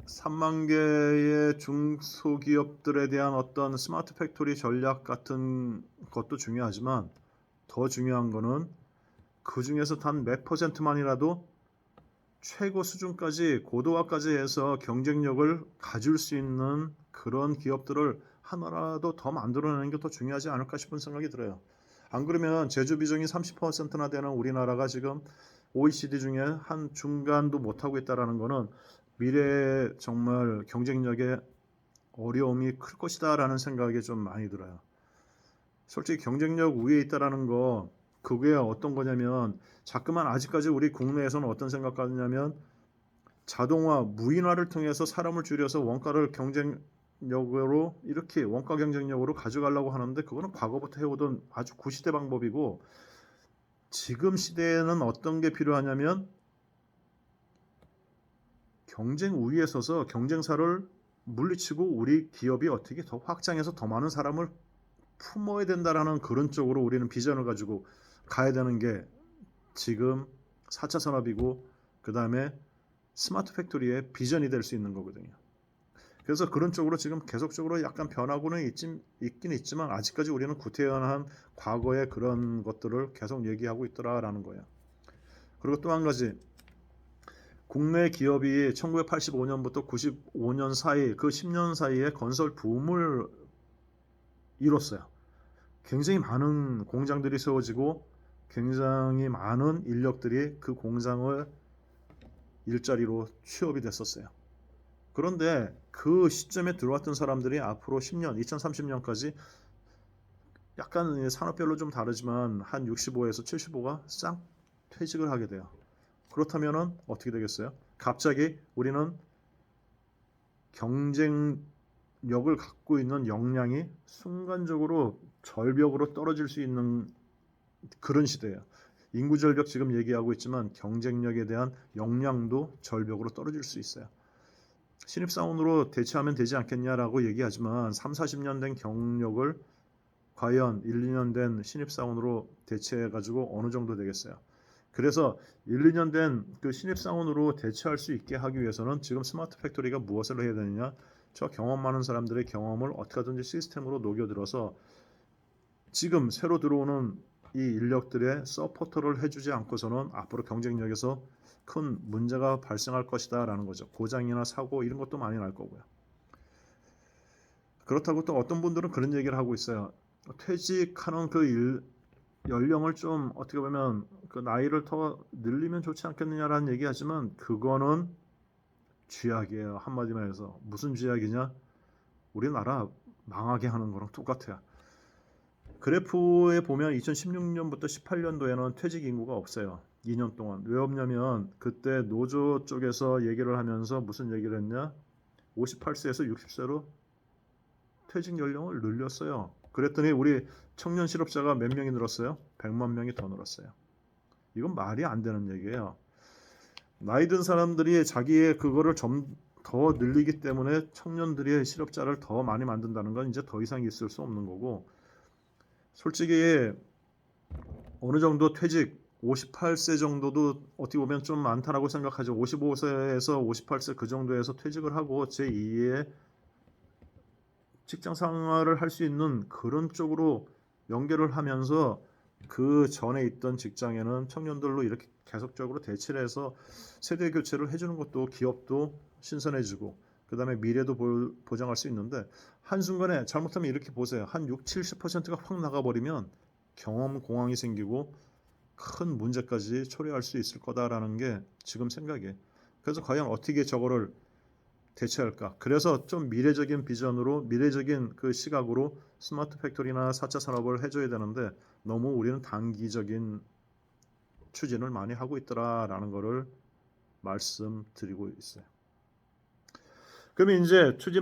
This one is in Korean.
3만 개의 중소기업들에 대한 어떤 스마트 팩토리 전략 같은 것도 중요하지만 더 중요한 거는 그 중에서 단 몇 퍼센트만이라도 최고 수준까지 고도화까지 해서 경쟁력을 가질 수 있는 그런 기업들을 하나라도 더 만들어내는 게 더 중요하지 않을까 싶은 생각이 들어요. 안 그러면 제조 비중이 30%나 되는 우리나라가 지금 OECD 중에 한 중간도 못하고 있다는 거는 미래에 정말 경쟁력에 어려움이 클 것이다라는 생각이 좀 많이 들어요. 솔직히 경쟁력 우위에 있다는 거 그게 어떤 거냐면 자꾸만 아직까지 우리 국내에서는 어떤 생각하냐면 자동화, 무인화를 통해서 사람을 줄여서 원가를 경쟁력으로 이렇게 원가 경쟁력으로 가져가려고 하는데 그거는 과거부터 해오던 아주 구시대 방법이고 지금 시대에는 어떤 게 필요하냐면 경쟁 우위에 서서 경쟁사를 물리치고 우리 기업이 어떻게 더 확장해서 더 많은 사람을 품어야 된다라는 그런 쪽으로 우리는 비전을 가지고 가야 되는 게 지금 4차 산업이고 그 다음에 스마트 팩토리의 비전이 될 수 있는 거거든요. 그래서 그런 쪽으로 지금 계속적으로 약간 변하고는 있긴 있지만 아직까지 우리는 구태연한 과거의 그런 것들을 계속 얘기하고 있더라라는 거예요. 그리고 또 한 가지 국내 기업이 1985년부터 95년 사이 그 10년 사이에 건설 붐을 이뤘어요. 굉장히 많은 공장들이 세워지고 굉장히 많은 인력들이 그 공장을 일자리로 취업이 됐었어요. 그런데 그 시점에 들어왔던 사람들이 앞으로 10년, 2030년까지 약간 산업별로 좀 다르지만 한 65에서 75가 싹 퇴직을 하게 돼요. 그렇다면 어떻게 되겠어요? 갑자기 우리는 경쟁력을 갖고 있는 역량이 순간적으로 절벽으로 떨어질 수 있는 그런 시대예요. 인구 절벽 지금 얘기하고 있지만 경쟁력에 대한 역량도 절벽으로 떨어질 수 있어요. 신입사원으로 대체하면 되지 않겠냐라고 얘기하지만 3, 40년 된 경력을 과연 1, 2년 된 신입사원으로 대체해가지고 어느 정도 되겠어요. 그래서 1, 2년 된 그 신입사원으로 대체할 수 있게 하기 위해서는 지금 스마트 팩토리가 무엇을 해야 되느냐? 저 경험 많은 사람들의 경험을 어떻게 하든지 시스템으로 녹여들어서 지금 새로 들어오는 이 인력들의 서포터를 해주지 않고서는 앞으로 경쟁력에서 큰 문제가 발생할 것이다 라는 거죠. 고장이나 사고 이런 것도 많이 날 거고요. 그렇다고 또 어떤 분들은 그런 얘기를 하고 있어요. 퇴직하는 그 연령을 좀 어떻게 보면 그 나이를 더 늘리면 좋지 않겠느냐라는 얘기하지만 그거는 쥐약이에요. 한마디로 해서 무슨 쥐약이냐? 우리나라 망하게 하는 거랑 똑같아요. 그래프에 보면 2016년부터 18년도에는 퇴직 인구가 없어요. 2년 동안. 왜 없냐면 그때 노조 쪽에서 얘기를 하면서 무슨 얘기를 했냐? 58세에서 60세로 퇴직 연령을 늘렸어요. 그랬더니 우리 청년 실업자가 몇 명이 늘었어요? 100만 명이 더 늘었어요. 이건 말이 안 되는 얘기예요. 나이 든 사람들이 자기의 그거를 좀 더 늘리기 때문에 청년들의 실업자를 더 많이 만든다는 건 이제 더 이상 있을 수 없는 거고 솔직히 어느 정도 퇴직 58세 정도도 어떻게 보면 좀 많다라고 생각하죠. 55세에서 58세 그 정도에서 퇴직을 하고 제2의 직장 생활을 할 수 있는 그런 쪽으로 연결을 하면서 그 전에 있던 직장에는 청년들로 이렇게 계속적으로 대치를 해서 세대 교체를 해주는 것도 기업도 신선해지고 그 다음에 미래도 보장할 수 있는데 한순간에 잘못하면 이렇게 보세요. 한 6, 70%가 확 나가버리면 경험 공황이 생기고 큰 문제까지 초래할 수 있을 거다라는 게 지금 생각이에요. 그래서 과연 어떻게 저거를 대체할까? 그래서 좀 미래적인 비전으로 미래적인 그 시각으로 스마트 팩토리나 4차 산업을 해줘야 되는데 너무 우리는 단기적인 추진을 많이 하고 있더라라는 거를 말씀드리고 있어요. 그러면 이제 추진